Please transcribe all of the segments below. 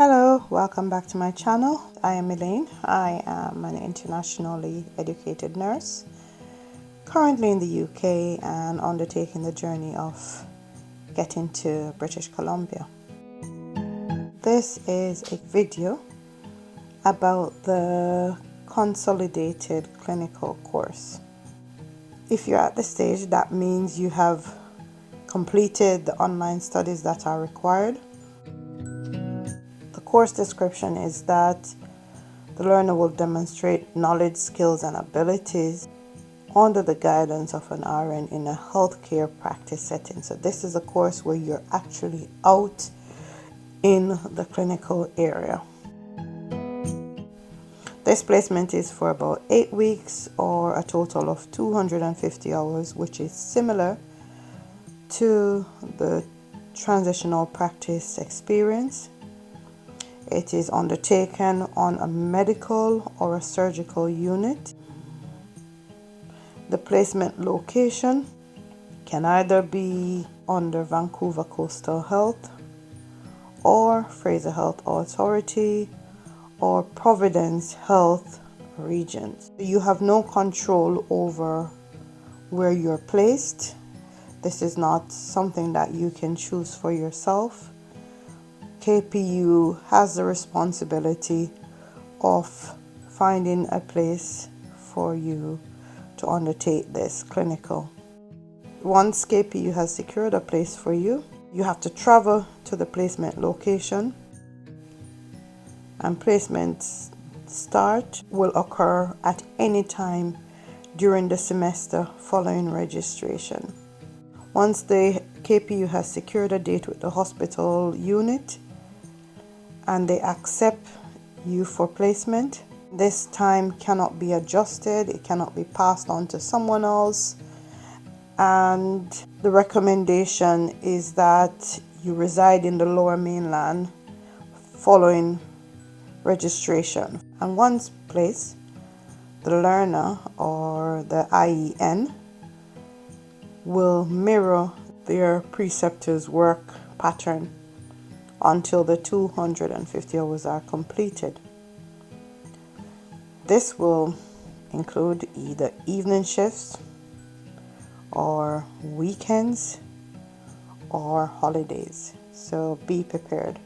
Hello, welcome back to my channel. I am Elaine. I am an internationally educated nurse, currently in the UK and undertaking the journey of getting to British Columbia. This is a video about the Consolidated clinical course. If you're at this stage, that means you have completed the online studies that are required. The course description is that the learner will demonstrate knowledge, skills, and abilities under the guidance of an RN in a healthcare practice setting. So this is a course where you're actually out in the clinical area. This placement is for about 8 weeks or a total of 250 hours, which is similar to the transitional practice experience. It is undertaken on a medical or a surgical unit. The placement location can either be under Vancouver Coastal Health or Fraser Health Authority or Providence Health Regions. You have no control over where you're placed. This is not something that you can choose for yourself. KPU has the responsibility of finding a place for you to undertake this clinical. Once KPU has secured a place for you, you have to travel to the placement location, and placement start will occur at any time during the semester following registration. Once the KPU has secured a date with the hospital unit and they accept you for placement, this time cannot be adjusted, it cannot be passed on to someone else, and the recommendation is that you reside in the Lower Mainland following registration. And once placed, the learner or the IEN will mirror their preceptor's work pattern until the 250 hours are completed. This will include either evening shifts or weekends or holidays, so be prepared.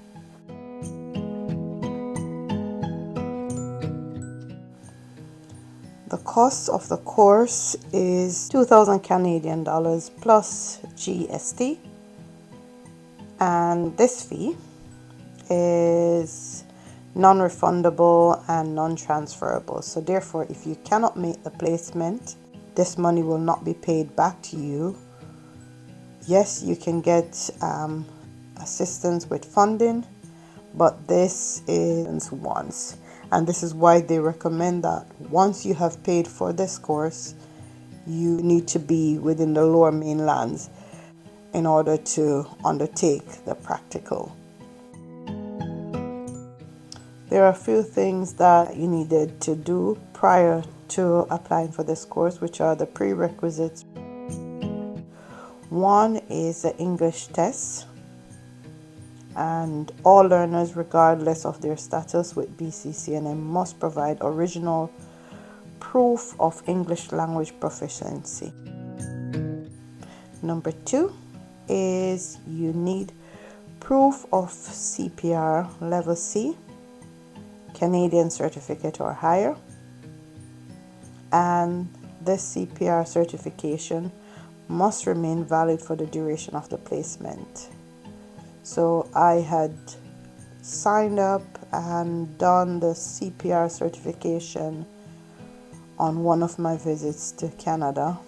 The cost of the course is 2,000 Canadian dollars plus GST, and this fee is non-refundable and non-transferable. So therefore, if you cannot make the placement, this money will not be paid back to you. Yes, you can get assistance with funding, but this is once. And this is why they recommend that once you have paid for this course, you need to be within the Lower Mainlands in order to undertake the practical. There are a few things that you needed to do prior to applying for this course, which are the prerequisites. One is the English test, and all learners, regardless of their status with BCCNM, must provide original proof of English language proficiency. Number 2 is you need proof of CPR level C, Canadian certificate or higher, and this CPR certification must remain valid for the duration of the placement. So I had signed up and done the CPR certification on one of my visits to Canada.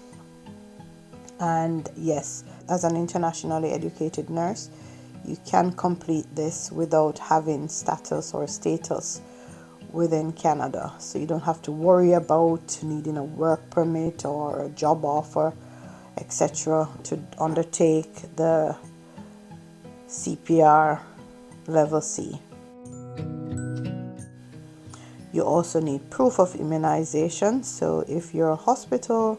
And yes, as an internationally educated nurse, you can complete this without having status within Canada. So you don't have to worry about needing a work permit or a job offer, etc. to undertake the CPR level C. You also need proof of immunization. So if your hospital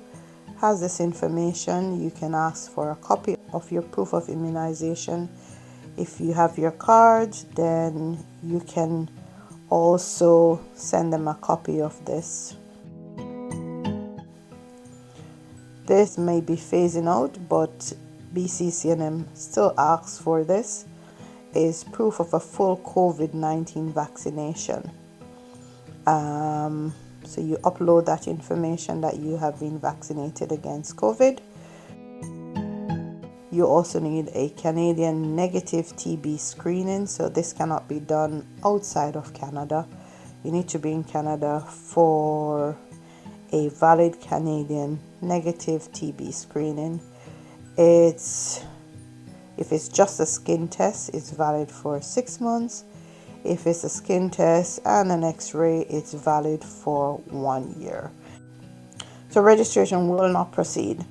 has this information, you can ask for a copy of your proof of immunization If you have your card, then you can also send them a copy of this. This may be phasing out, but BCCNM still asks for this, is proof of a full COVID-19 vaccination. So you upload that information that you have been vaccinated against COVID. You also need a Canadian negative TB screening, so this cannot be done outside of Canada. You need to be in Canada for a valid Canadian negative TB screening. If it's just a skin test, it's valid for 6 months. If it's a skin test and an x-ray, it's valid for 1 year. So registration will not proceed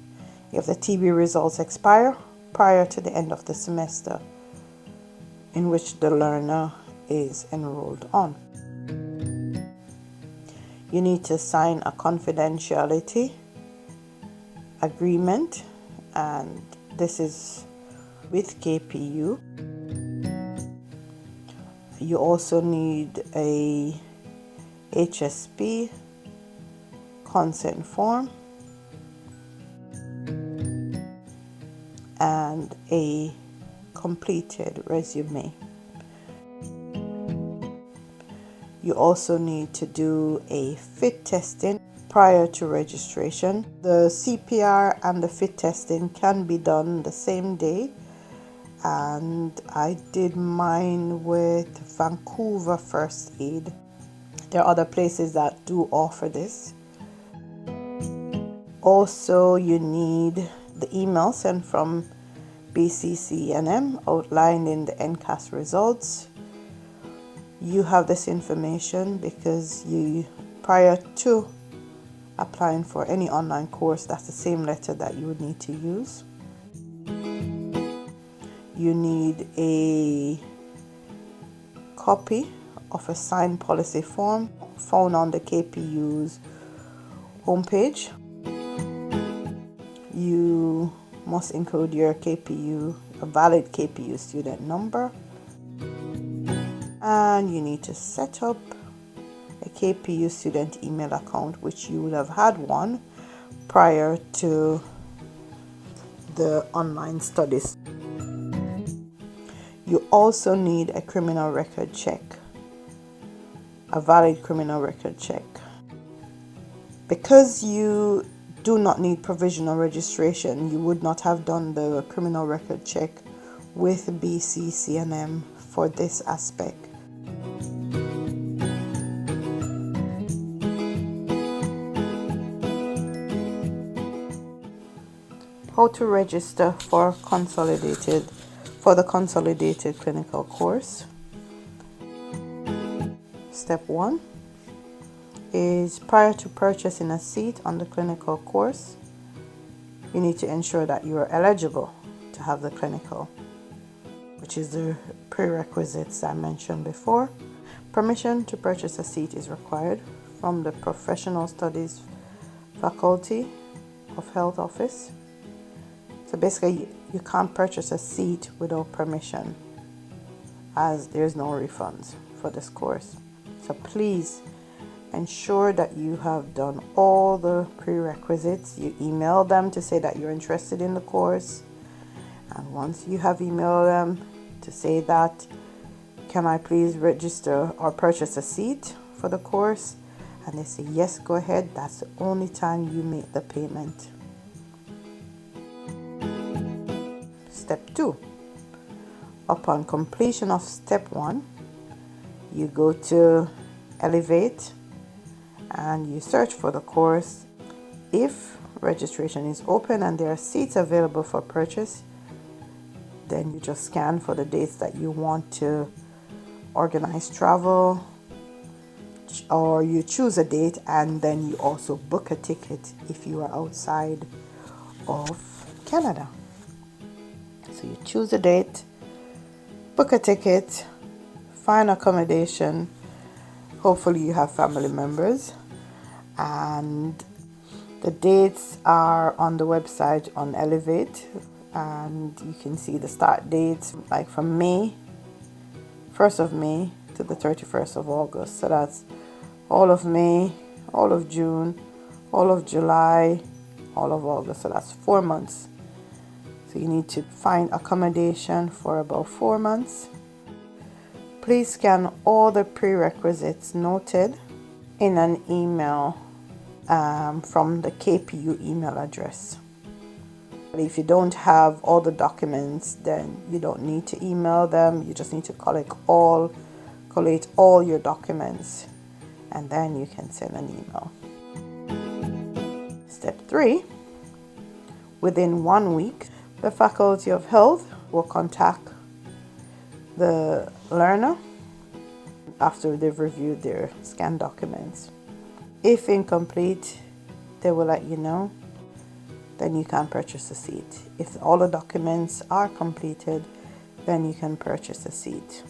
if the TB results expire prior to the end of the semester in which the learner is enrolled on. You need to sign a confidentiality agreement, and this is with KPU. You also need a HSP consent form and a completed resume. You also need to do a fit testing prior to registration. The CPR and the fit testing can be done the same day, and I did mine with Vancouver First Aid. There are other places that do offer this. Also, you need the email sent from BCCNM outlining the NCAS results. You have this information because prior to applying for any online course, that's the same letter that you would need to use. You need a copy of a signed policy form found on the KPU's homepage. You must include your KPU, a valid KPU student number, and you need to set up a KPU student email account, which you would have had one prior to the online studies. You also need a criminal record check, a valid criminal record check. Because you do not need provisional registration, you would not have done the criminal record check with BCCNM for this aspect. How to register for the Consolidated clinical course. Step 1 is prior to purchasing a seat on the clinical course, you need to ensure that you are eligible to have the clinical, which is the prerequisites I mentioned before. Permission to purchase a seat is required from the Professional Studies Faculty of Health Office. So basically, you can't purchase a seat without permission, as there's no refunds for this course. So please ensure that you have done all the prerequisites. You email them to say that you're interested in the course, and once you have emailed them to say that, can I please register or purchase a seat for the course, and they say yes, go ahead, that's the only time you make the payment. Step 2. Upon completion of step 1, you go to Elevate and you search for the course. If registration is open and there are seats available for purchase, then you just scan for the dates that you want to organize travel, or you choose a date and then you also book a ticket if you are outside of Canada. So you choose a date, book a ticket, find accommodation. Hopefully you have family members, and the dates are on the website on Elevate, and you can see the start dates like from May 1st of May to the 31st of August. So that's all of May, all of June, all of July, all of August. So that's 4 months. So you need to find accommodation for about 4 months. Please scan all the prerequisites noted in an email from the KPU email address. If you don't have all the documents, then you don't need to email them. You just need to collate all your documents, and then you can send an email. Step 3, within 1 week, the Faculty of Health will contact the learner after they've reviewed their scanned documents. If incomplete, they will let you know. Then you can purchase a seat. If all the documents are completed, then you can purchase a seat.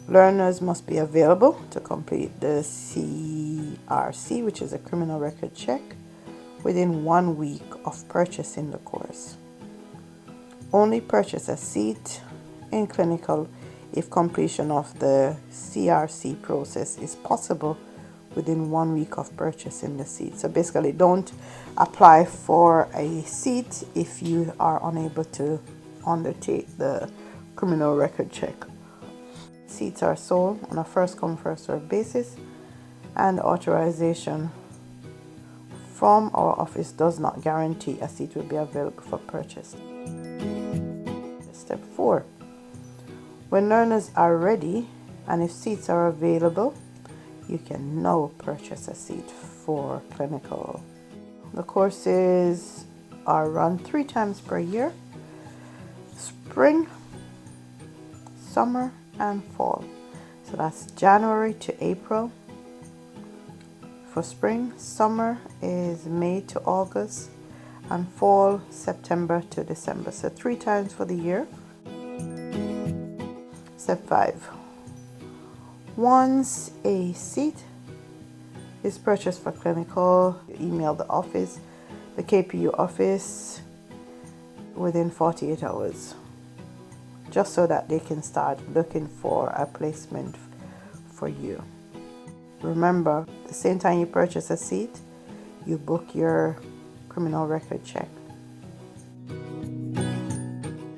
Learners must be available to complete the CRC, which is a criminal record check, within 1 week of purchasing the course. Only purchase a seat in clinical if completion of the CRC process is possible within 1 week of purchasing the seat. So basically, don't apply for a seat if you are unable to undertake the criminal record check. Seats are sold on a first come first served basis, and authorization from our office does not guarantee a seat will be available for purchase. Step 4. When learners are ready and if seats are available, you can now purchase a seat for clinical. The courses are run 3 times per year: spring, summer, and fall. So that's January to April for spring. Summer is May to August, and fall September to December. So 3 times for the year. Step 5. Once a seat is purchased for clinical, you email the office, the KPU office, within 48 hours, just so that they can start looking for a placement for you. Remember, the same time you purchase a seat, you book your criminal record check.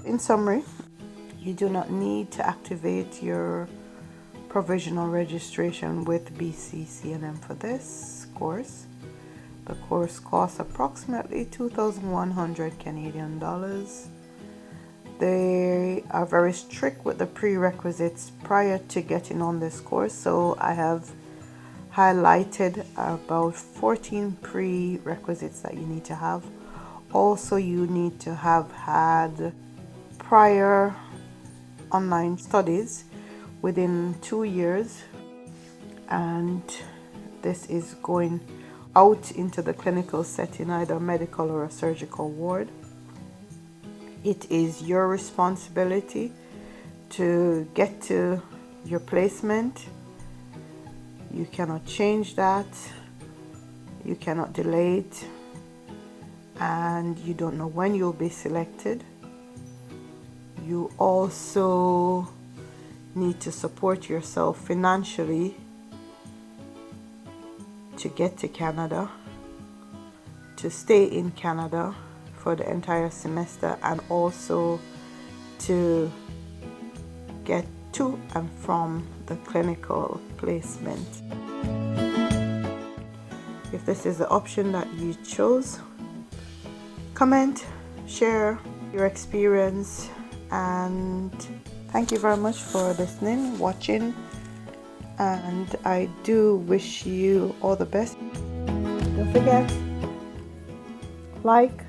In summary, you do not need to activate your provisional registration with BCCNM for this course. The course costs approximately 2,100 Canadian dollars. They are very strict with the prerequisites prior to getting on this course, so I have highlighted about 14 prerequisites that you need to have. Also, you need to have had prior online studies within 2 years, and this is going out into the clinical setting, either medical or a surgical ward. It is your responsibility to get to your placement. You cannot change that, you cannot delay it, and you don't know when you'll be selected. You also need to support yourself financially to get to Canada, to stay in Canada for the entire semester, and also to get to and from the clinical placement. If this is the option that you chose, comment, share your experience, and thank you very much for listening, watching, and I do wish you all the best. Don't forget, like,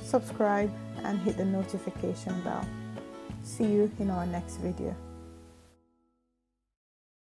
subscribe, and hit the notification bell. See you in our next video.